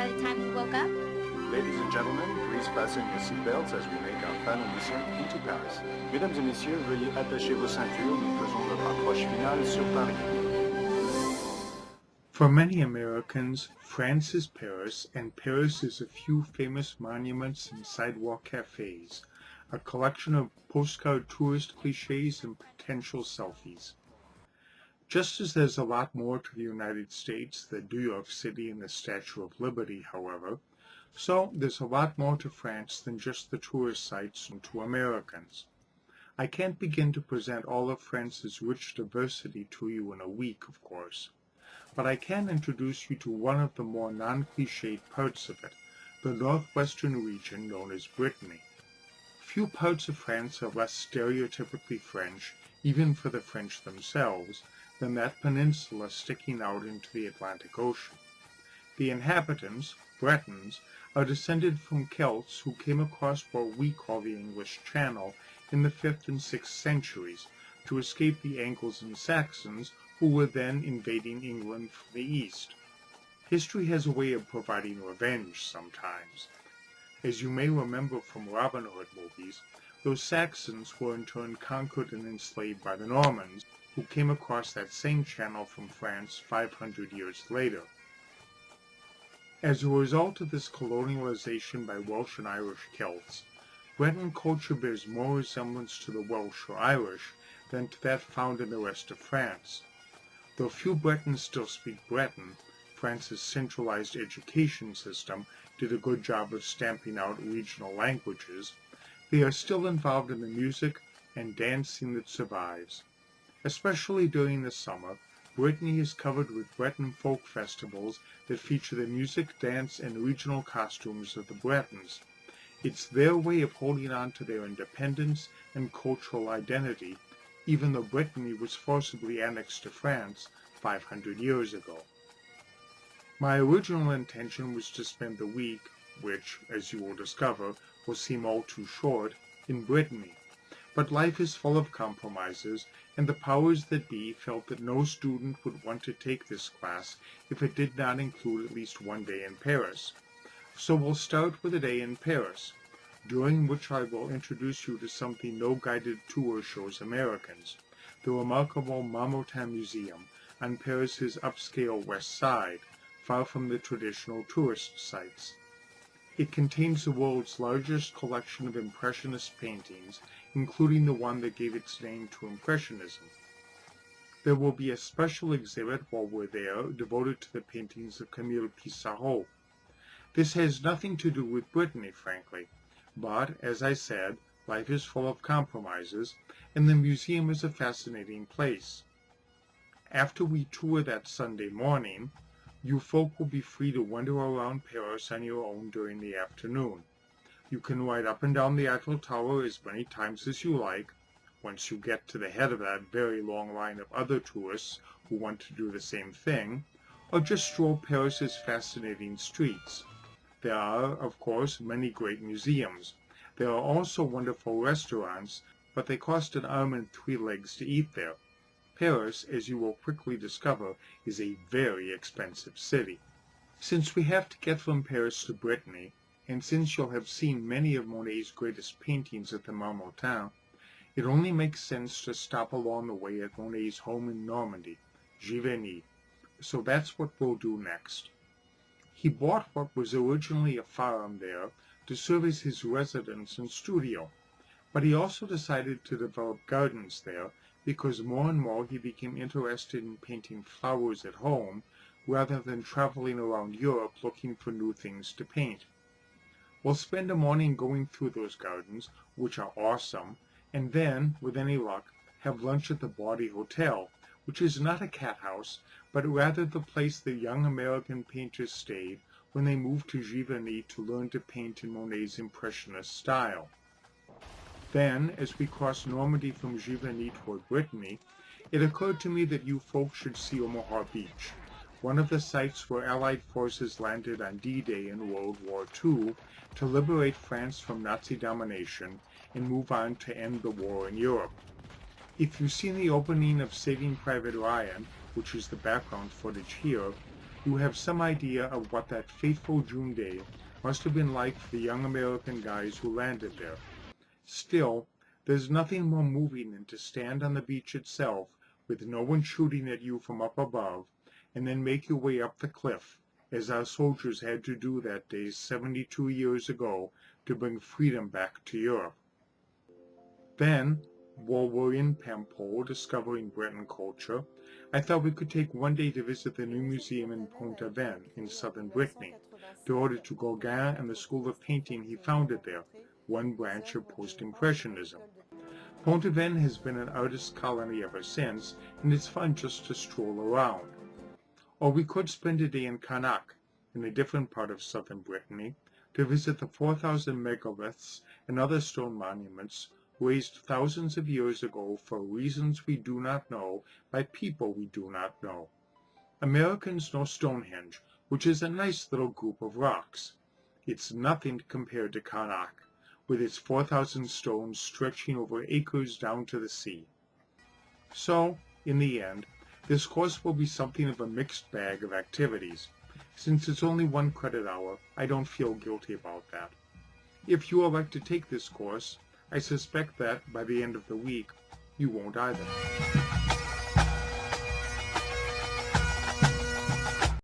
by the time we woke up? Ladies and gentlemen, please fasten your seatbelts as we make our final mission into Paris. Mesdames et messieurs, veuillez attacher vos ceintures. Nous faisons notre approche finale sur Paris. For many Americans, France is Paris, and Paris is a few famous monuments and sidewalk cafes, a collection of postcard tourist cliches and potential selfies. Just as there's a lot more to the United States than New York City and the Statue of Liberty, however, so there's a lot more to France than just the tourist sites and to Americans. I can't begin to present all of France's rich diversity to you in a week, of course, but I can introduce you to one of the more non-cliched parts of it, the northwestern region known as Brittany. Few parts of France are less stereotypically French, even for the French themselves, than that peninsula sticking out into the Atlantic Ocean. The inhabitants, Bretons, are descended from Celts who came across what we call the English Channel in the 5th and 6th centuries to escape the Angles and Saxons who were then invading England from the east. History has a way of providing revenge sometimes. As you may remember from Robin Hood movies, those Saxons were in turn conquered and enslaved by the Normans, who came across that same channel from France 500 years later. As a result of this colonialization by Welsh and Irish Celts, Breton culture bears more resemblance to the Welsh or Irish than to that found in the rest of France. Though few Bretons still speak Breton, France's centralized education system did a good job of stamping out regional languages, they are still involved in the music and dancing that survives. Especially during the summer, Brittany is covered with Breton folk festivals that feature the music, dance, and regional costumes of the Bretons. It's their way of holding on to their independence and cultural identity, even though Brittany was forcibly annexed to France 500 years ago. My original intention was to spend the week, which, as you will discover, will seem all too short, in Brittany. But life is full of compromises, and the powers that be felt that no student would want to take this class if it did not include at least one day in Paris. So we'll start with a day in Paris, during which I will introduce you to something no guided tour shows Americans, the remarkable Marmottan Museum on Paris's upscale west side, far from the traditional tourist sites. It contains the world's largest collection of Impressionist paintings, including the one that gave its name to Impressionism. There will be a special exhibit while we're there devoted to the paintings of Camille Pissarro. This has nothing to do with Brittany, frankly, but, as I said, life is full of compromises, and the museum is a fascinating place. After we tour that Sunday morning, you folk will be free to wander around Paris on your own during the afternoon. You can ride up and down the Eiffel Tower as many times as you like, once you get to the head of that very long line of other tourists who want to do the same thing, or just stroll Paris's fascinating streets. There are, of course, many great museums. There are also wonderful restaurants, but they cost an arm and 3 legs to eat there. Paris, as you will quickly discover, is a very expensive city. Since we have to get from Paris to Brittany, and since you'll have seen many of Monet's greatest paintings at the Marmottan, it only makes sense to stop along the way at Monet's home in Normandy, Giverny. So that's what we'll do next. He bought what was originally a farm there to serve as his residence and studio, but he also decided to develop gardens there because more and more he became interested in painting flowers at home rather than traveling around Europe looking for new things to paint. We'll spend a morning going through those gardens, which are awesome, and then, with any luck, have lunch at the Baudy Hotel, which is not a cat house, but rather the place the young American painters stayed when they moved to Giverny to learn to paint in Monet's Impressionist style. Then, as we cross Normandy from Giverny toward Brittany, it occurred to me that you folks should see Omaha Beach, one of the sites where Allied forces landed on D-Day in World War II to liberate France from Nazi domination and move on to end the war in Europe. If you've seen the opening of Saving Private Ryan, which is the background footage here, you have some idea of what that fateful June day must have been like for the young American guys who landed there. Still, there's nothing more moving than to stand on the beach itself with no one shooting at you from up above, and then make your way up the cliff, as our soldiers had to do that day 72 years ago to bring freedom back to Europe. Then, while we're in Paimpol discovering Breton culture, I thought we could take one day to visit the new museum in Pont-Aven in southern Brittany, devoted to Gauguin and the school of painting he founded there, one branch of post-impressionism. Pont-Aven has been an artist colony ever since, and it's fun just to stroll around. Or we could spend a day in Carnac, in a different part of southern Brittany, to visit the 4,000 megaliths and other stone monuments raised thousands of years ago for reasons we do not know by people we do not know. Americans know Stonehenge, which is a nice little group of rocks. It's nothing compared to Carnac, with its 4,000 stones stretching over acres down to the sea. So, in the end, this course will be something of a mixed bag of activities. Since it's only 1 credit hour, I don't feel guilty about that. If you would like to take this course, I suspect that, by the end of the week, you won't either.